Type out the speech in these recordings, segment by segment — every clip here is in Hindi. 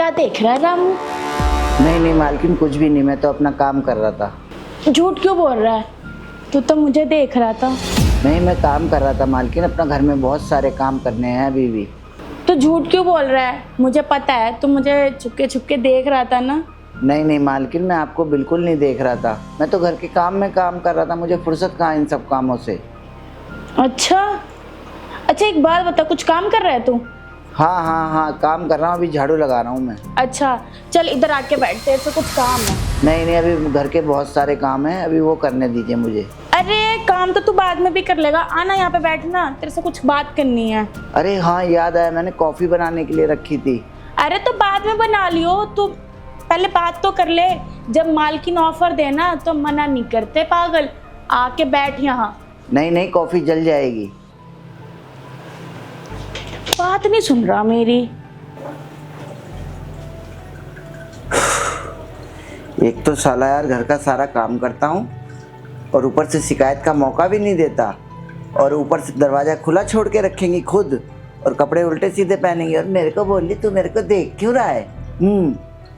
क्या देख रहा है रामू? नहीं नहीं मालकिन, कुछ भी नहीं, मैं तो अपना काम कर रहा था। झूठ क्यों बोल रहा है? तू तो मुझे देख रहा था। नहीं, मैं काम कर रहा था मालकिन, अपना घर में बहुत सारे काम करने हैं अभी भी। तो झूठ क्यों बोल रहा है? मुझे पता है तू मुझे छुपके छुपके देख रहा था ना। नहीं नहीं मालकिन, मैं आपको बिल्कुल नहीं देख रहा था, मैं तो घर के काम में काम कर रहा था, मुझे फुर्सत कहाँ इन सब कामों से। अच्छा अच्छा, एक बात बता, कुछ काम कर रहा है तू? हाँ हाँ हाँ, काम कर रहा हूँ, अभी झाड़ू लगा रहा हूँ मैं। अच्छा चल इधर आके बैठ, तेरे से कुछ काम है। नहीं नहीं, अभी घर के बहुत सारे काम हैं, अभी वो करने दीजिए मुझे। अरे काम तो तू बाद में भी कर लेगा, आना यहाँ पे बैठना, तेरे से कुछ बात करनी है। अरे हाँ, याद आया, मैंने कॉफ़ी बनाने के लिए रखी थी। अरे तो बाद में बना लियो, तू पहले बात तो कर ले। जब मालकिन ऑफर देना तो मना नहीं करते पागल, आके बैठ यहाँ। नहीं नहीं, कॉफ़ी जल जाएगी। बात नहीं सुन रहा मेरी। एक तो साला यार घर का सारा काम करता हूँ और ऊपर से शिकायत का मौका भी नहीं देता, और ऊपर से दरवाज़ा खुला छोड़ के रखेंगी खुद, और कपड़े उल्टे सीधे पहनेंगी, और मेरे को बोली तू मेरे को देख क्यों रहा है।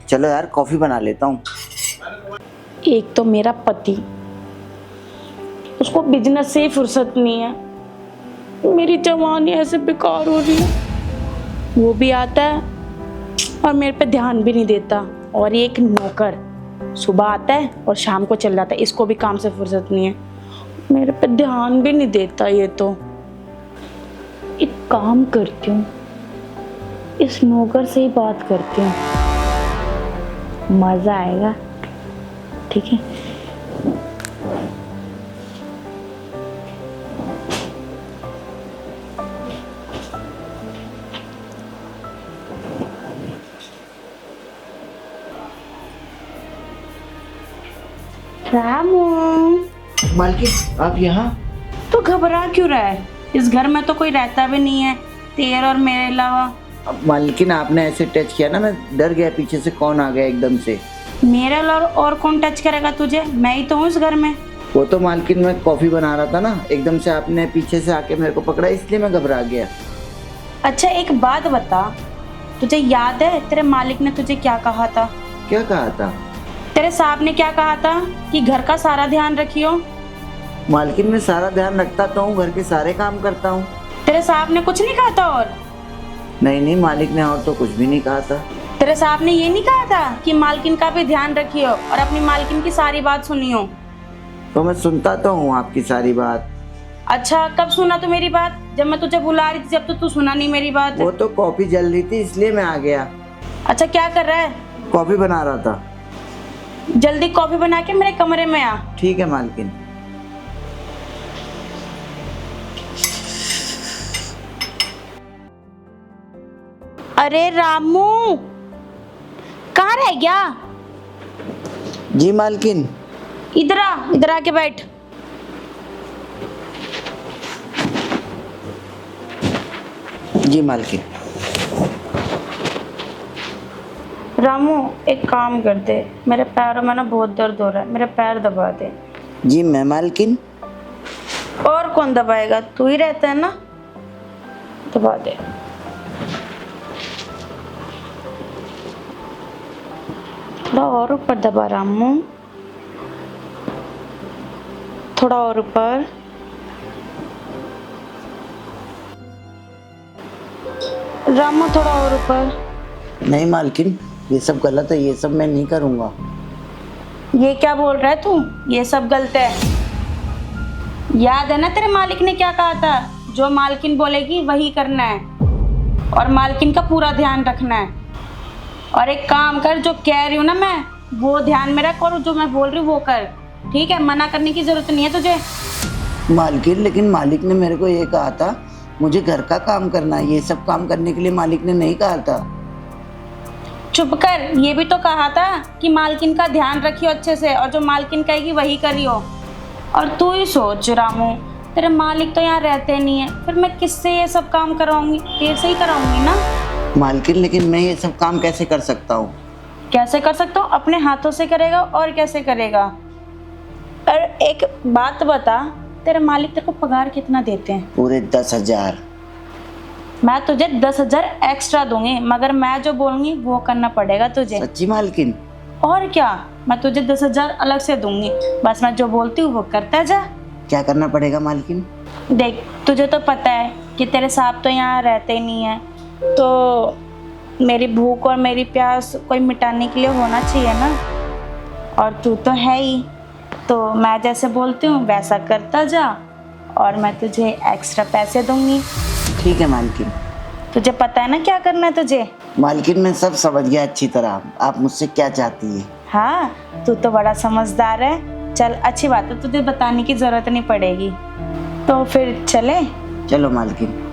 चलो यार कॉफ़ी बना लेता हूँ। एक तो मेरा पति, उसको बिजनेस से ही फुर्सत नहीं है, मेरी जवानी ऐसे बेकार हो रही है। वो भी आता है और मेरे पे ध्यान भी नहीं देता, और ये एक नौकर सुबह आता है और शाम को चल जाता है, इसको भी काम से फुर्सत नहीं है, मेरे पे ध्यान भी नहीं देता। ये तो एक काम करती हूँ, इस नौकर से ही बात करती हूँ, मजा आएगा। ठीक है, रामू। मालकिन आप यहाँ? तो घबरा क्यों रहा है? इस घर में तो कोई रहता भी नहीं है तेरे और मेरे अलावा। मालकिन आपने ऐसे टच किया ना, मैं डर गया, पीछे से कौन आ गया एकदम से। मेरे अलावा और कौन टच करेगा तुझे? मैं ही तो हूँ इस घर में। वो तो मालकिन मैं कॉफ़ी बना रहा था ना, एकदम से आपने पीछे से आके मेरे को पकड़ा, इसलिए मैं घबरा गया। अच्छा एक बात बता, तुझे याद है तेरे मालिक ने तुझे क्या कहा था? क्या कहा था? तेरे साहब ने क्या कहा था कि घर का सारा ध्यान रखियो। मालकिन मैं सारा ध्यान रखता तो हूँ, घर के सारे काम करता हूँ। तेरे साहब ने कुछ नहीं कहा था? और नहीं नहीं, मालिक ने और तो कुछ भी नहीं कहा था। तेरे साहब ने ये नहीं कहा था कि मालकिन का भी ध्यान रखियो और अपनी मालकिन की सारी बात सुनियो? तो मैं सुनता तो हूँ आपकी सारी बात। अच्छा कब सुना तू मेरी बात? जब मैं तुझे बुला रही थी जब तो तू सुना नहीं मेरी बात। वो तो कॉफ़ी जल रही थी इसलिए मैं आ गया। अच्छा क्या कर रहा है? कॉफ़ी बना रहा था। जल्दी कॉफी बना के मेरे कमरे में आ। ठीक है मालकिन। अरे रामू कहाँ रह गया? जी मालकिन। इधर आ, इधर आके बैठ। जी मालकिन। रामू एक काम कर दे, मेरे पैरों में ना बहुत दर्द हो रहा है, मेरे पैर दबा दे। जी मैं मालकिन। और कौन दबाएगा, तू ही रहता है ना, दबा दे। थोड़ा और ऊपर दबा रामू, थोड़ा और ऊपर। रामू थोड़ा और ऊपर। नहीं मालकिन, ये सब गलत है, ये सब मैं नहीं करूँगा। ये क्या बोल रहा है तू? ये सब गलत है। याद है ना तेरे मालिक ने क्या कहा था? जो मालकिन बोलेगी वही करना है, और मालकिन का पूरा ध्यान रखना है। और एक काम कर, जो कह रही हूँ ना मैं वो ध्यान में रख, और जो मैं बोल रही हूँ वो कर, ठीक है? मना करने की जरूरत नहीं है तुझे। मालकिन लेकिन मालिक ने मेरे को ये कहा था मुझे घर का काम करना है, ये सब काम करने के लिए मालिक ने नहीं कहा था। चुप कर, ये भी तो कहा था कि मालकिन का ध्यान रखियो अच्छे से, और जो मालकिन कहेगी वही करियो। और तू ही सोच रामू, तेरे मालिक तो यहाँ रहते नहीं है, फिर मैं किससे ये सब काम कराऊंगी? तेरे से ही कराऊंगी ना। मालकिन लेकिन मैं ये सब काम कैसे कर सकता हूँ? कैसे कर सकता हूँ? अपने हाथों से करेगा, और कैसे करेगा? और एक बात बता, तेरे मालिक तेरे को पगार कितना देते हैं? पूरे 10,000। मैं तुझे 10,000 एक्स्ट्रा दूंगी, मगर मैं जो बोलूंगी वो करना पड़ेगा तुझे। सच्ची मालकिन? और क्या, मैं तुझे 10,000 अलग से दूंगी, बस मैं जो बोलती हूँ वो करता जा। क्या करना पड़ेगा मालकिन? देख, तुझे तो पता है कि तेरे साहब तो यहाँ रहते ही नहीं है, तो मेरी भूख और मेरी प्यास कोई मिटाने के लिए होना चाहिए ना, और तू तो है ही, तो मैं जैसे बोलती हूँ वैसा करता जा और मैं तुझे एक्स्ट्रा पैसे दूंगी। ठीक है मालकिन। तुझे पता है ना क्या करना है तुझे? मालकिन मैं सब समझ गया अच्छी तरह, आप मुझसे क्या चाहती है। हाँ, तू तो बड़ा समझदार है। चल अच्छी बात है, तुझे बताने की जरूरत नहीं पड़ेगी, तो फिर चले। चलो मालकिन।